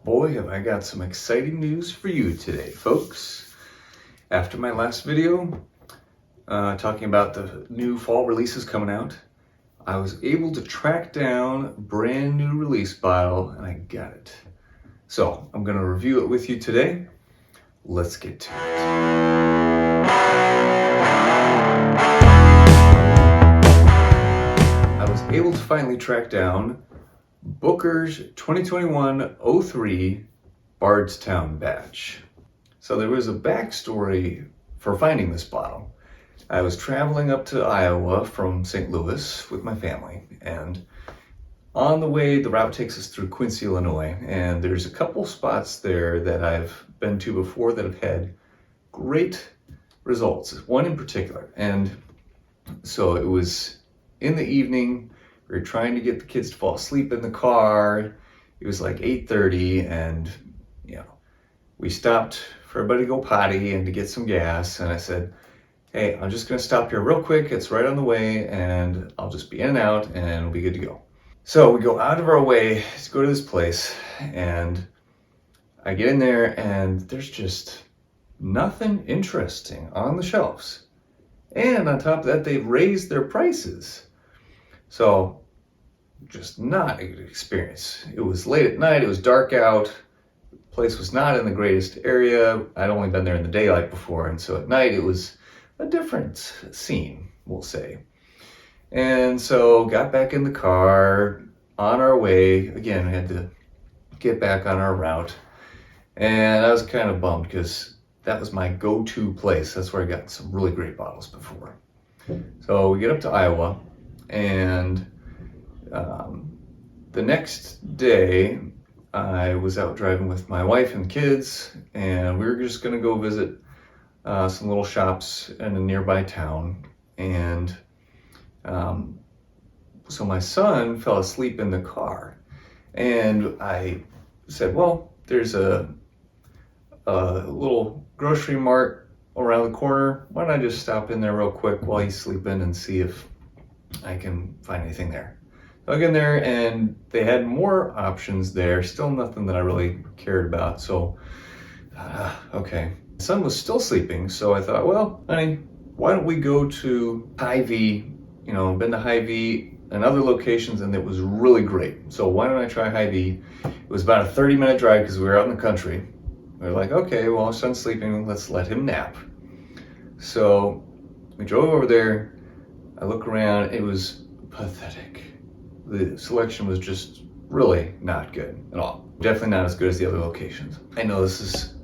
Boy, have I got some exciting news for you today, folks. After my last video, talking about the new fall releases coming out, I was able to track down a brand new release bottle and I got it. So I'm going to review it with you today. Let's get to it. I was able to finally track down Booker's 2021-03 Bardstown batch. So there was a backstory for finding this bottle. I was traveling up to Iowa from St. Louis with my family, and on the way the route takes us through Quincy, Illinois, and there's a couple spots there that I've been to before that have had great results, one in particular. And so it was in the evening. We were trying to get the kids to fall asleep in the car. It was like 8:30, and we stopped for everybody to go potty and to get some gas. And I said, hey, I'm just gonna stop here real quick. It's right on the way, and I'll just be in and out and we'll be good to go. So we go out of our way to go to this place, and I get in there and there's just nothing interesting on the shelves. And on top of that, they've raised their prices. So just not a good experience. It was late at night, it was dark out, the place was not in the greatest area. I'd only been there in the daylight before, and so at night it was a different scene, we'll say. And so got back in the car, on our way. Again, we had to get back on our route. And I was kind of bummed because that was my go-to place. That's where I got some really great bottles before. So we get up to Iowa, and the next day I was out driving with my wife and kids, and we were just going to go visit some little shops in a nearby town. And so my son fell asleep in the car, and I said, well, there's a little grocery mart around the corner. Why don't I just stop in there real quick while he's sleeping and see if I can find anything there. So I get in there, and they had more options there, still nothing that I really cared about. So, okay. The son was still sleeping, so I thought, well, honey, why don't we go to Hy-Vee? Been to Hy-Vee and other locations, and it was really great. So why don't I try Hy-Vee? It was about a 30-minute drive because we were out in the country. We were like, okay, well, our son's sleeping, let's let him nap. So we drove over there. I look around, it was pathetic. The selection was just really not good at all. Definitely not as good as the other locations. I know this is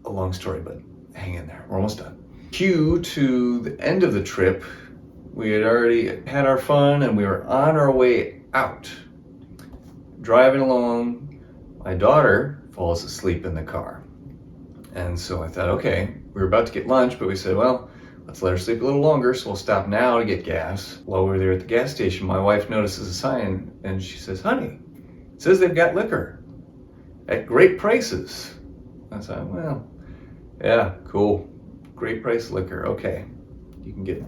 a long story, but hang in there, we're almost done. Cue to the end of the trip. We had already had our fun, and we were on our way out. Driving along, my daughter falls asleep in the car. And so I thought, okay, we were about to get lunch, but we said, well, let's let her sleep a little longer, so we'll stop now to get gas. While we were there at the gas station, my wife notices a sign, and she says, honey, it says they've got liquor at great prices. I said, well, yeah, cool. Great price liquor, okay. You can get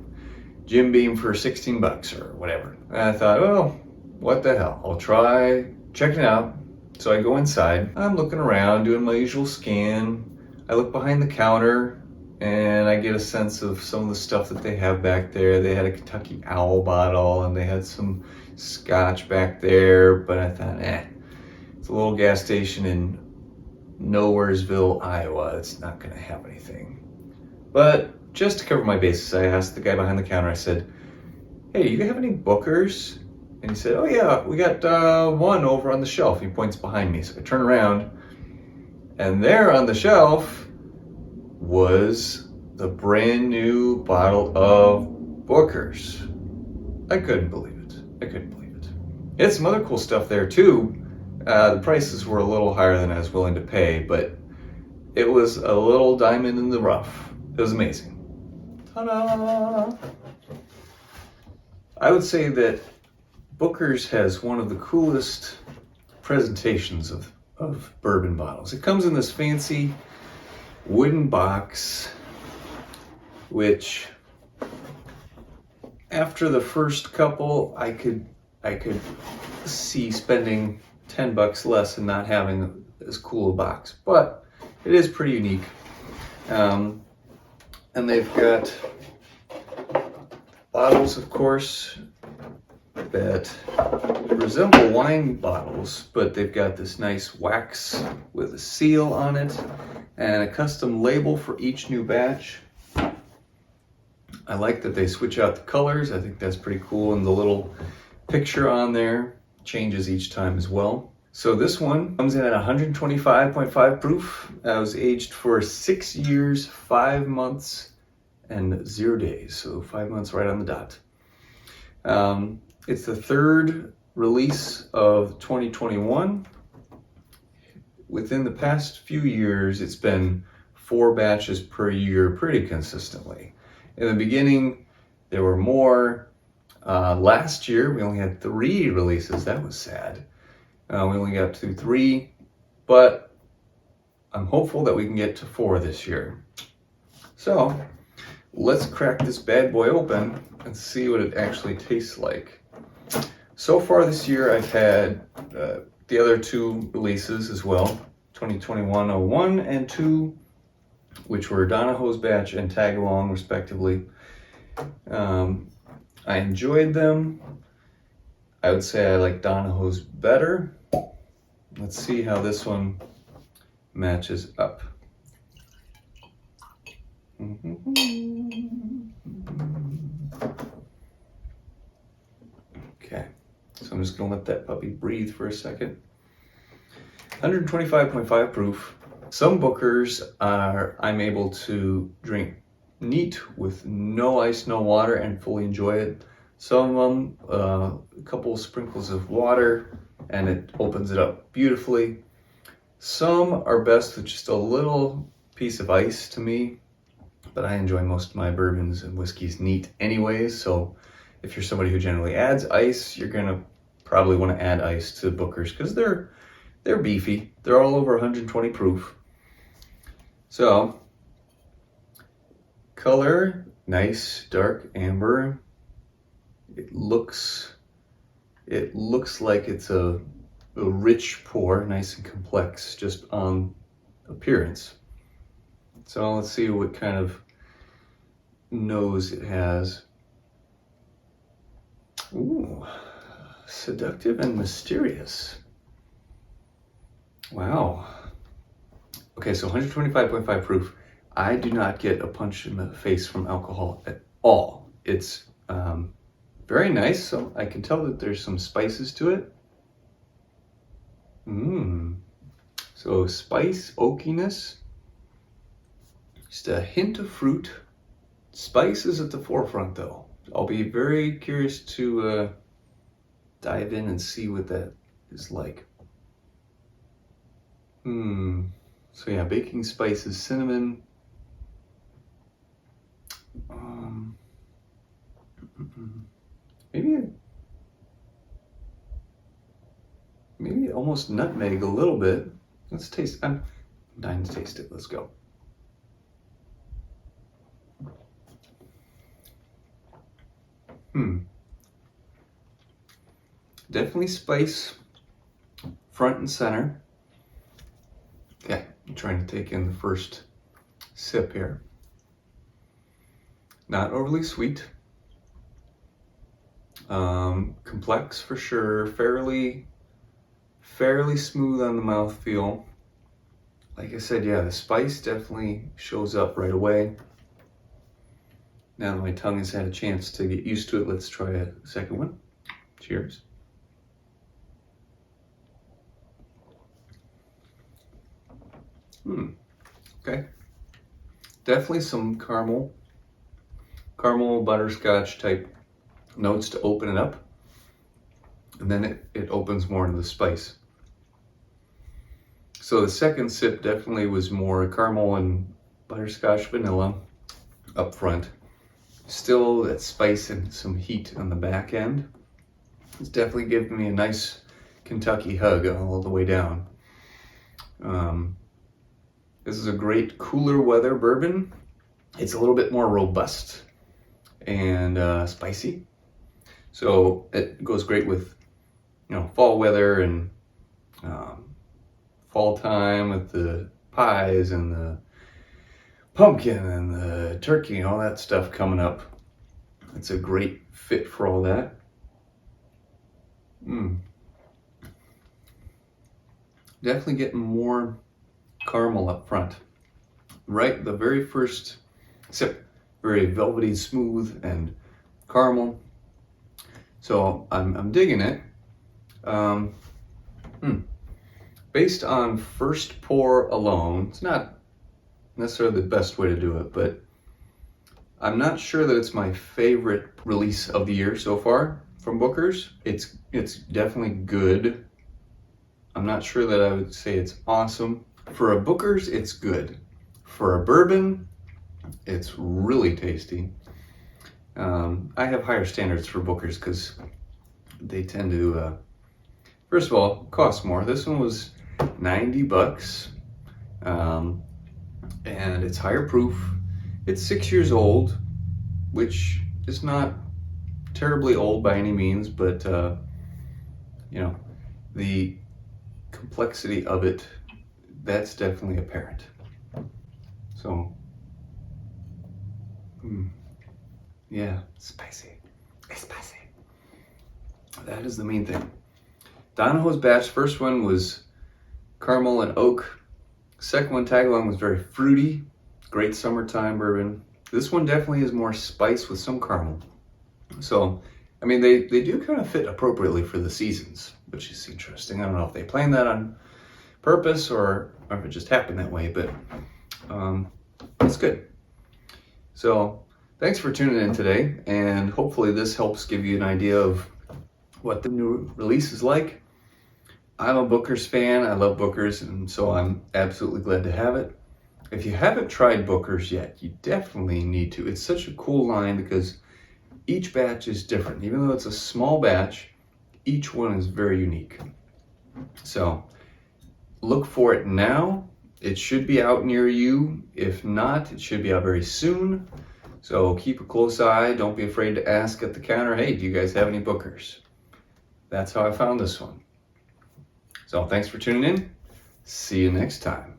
Jim Beam for $16 or whatever. And I thought, well, what the hell? I'll try checking it out. So I go inside. I'm looking around, doing my usual scan. I look behind the counter, and I get a sense of some of the stuff that they have back there. They had a Kentucky Owl bottle, and they had some scotch back there, but I thought, it's a little gas station in Nowheresville, Iowa. It's not gonna have anything. But just to cover my bases, I asked the guy behind the counter, I said, hey, do you have any Bookers? And he said, oh yeah, we got one over on the shelf. He points behind me. So I turn around, and there on the shelf was the brand new bottle of Bookers. I couldn't believe it. It had some other cool stuff there too. The prices were a little higher than I was willing to pay, but it was a little diamond in the rough. It was amazing. Ta-da! I would say that Booker's has one of the coolest presentations of bourbon bottles. It comes in this fancy wooden box, which after the first couple, I could see spending $10 less and not having as cool a box, but it is pretty unique. And they've got bottles, of course, that resemble wine bottles, but they've got this nice wax with a seal on it and a custom label for each new batch. I like that they switch out the colors. I think that's pretty cool, and the little picture on there changes each time as well. So this one comes in at 125.5 proof. It was aged for 6 years, 5 months, and 0 days. So 5 months right on the dot. It's the third release of 2021. Within the past few years, it's been 4 batches per year pretty consistently. In the beginning, there were more. Last year, we only had 3 releases. That was sad. We only got to 3, but I'm hopeful that we can get to 4 this year. So let's crack this bad boy open and see what it actually tastes like. So far this year, I've had the other 2 releases as well, 2021-01 and 2, which were Donahoe's batch and Tag Along, respectively. I enjoyed them. I would say I like Donahoe's better. Let's see how this one matches up. Okay, so I'm just gonna let that puppy breathe for a second. 125.5 proof. Some Bookers I'm able to drink neat with no ice, no water, and fully enjoy it. Some of them, a couple sprinkles of water, and it opens it up beautifully. Some are best with just a little piece of ice to me, but I enjoy most of my bourbons and whiskeys neat anyways, so if you're somebody who generally adds ice, you're gonna probably want to add ice to Bookers because they're beefy. They're all over 120 proof. So, color, nice dark amber. It looks like it's a rich pour, nice and complex, just on appearance. So let's see what kind of nose it has. Ooh, seductive and mysterious. Wow. Okay, so 125.5 proof. I do not get a punch in the face from alcohol at all. It's very nice, so I can tell that there's some spices to it. So spice, oakiness, just a hint of fruit. Spice is at the forefront though. I'll be very curious to dive in and see what that is like. So yeah, baking spices, cinnamon. Maybe almost nutmeg a little bit. Let's taste. I'm dying to taste it. Let's go. Definitely spice front and center. Okay, I'm trying to take in the first sip here. Not overly sweet. Complex for sure. Fairly smooth on the mouthfeel. Like I said, yeah, the spice definitely shows up right away. Now that my tongue has had a chance to get used to it, let's try a second one. Cheers. Okay. Definitely some caramel butterscotch type notes to open it up. And then it opens more into the spice. So the second sip definitely was more caramel and butterscotch vanilla up front. Still that spice and some heat on the back end. It's definitely giving me a nice Kentucky hug all the way down. This is a great cooler weather bourbon. It's a little bit more robust and spicy. So it goes great with, fall weather and fall time with the pies and the pumpkin and the turkey and all that stuff coming up. It's a great fit for all that. Definitely getting more caramel up front. Right, the very first sip, very velvety, smooth, and caramel. So I'm digging it. Based on first pour alone, it's not necessarily the best way to do it, but I'm not sure that it's my favorite release of the year so far from Booker's. It's definitely good. I'm not sure that I would say it's awesome. For a Booker's, it's good. For a bourbon, it's really tasty. I have higher standards for Booker's because they tend to, first of all, cost more. This one was $90, and it's higher proof. It's 6 years old, which is not terribly old by any means, but you know, the complexity of it, that's definitely apparent. So, yeah, spicy. It's spicy. That is the main thing. Donahoe's batch, first one was caramel and oak. Second one, tag along, was very fruity. Great summertime bourbon. This one definitely is more spice with some caramel. So, I mean, they do kind of fit appropriately for the seasons, which is interesting. I don't know if they planned that on purpose or if it just happened that way, but it's good. So, thanks for tuning in today, and hopefully this helps give you an idea of what the new release is like. I'm a Booker's fan. I love Booker's, and so I'm absolutely glad to have it. If you haven't tried Booker's yet, you definitely need to. It's such a cool line because each batch is different. Even though it's a small batch, each one is very unique. So look for it now. It should be out near you. If not, it should be out very soon. So keep a close eye. Don't be afraid to ask at the counter, hey, do you guys have any Booker's? That's how I found this one. So thanks for tuning in. See you next time.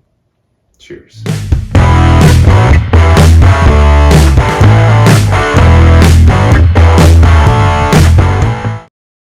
Cheers.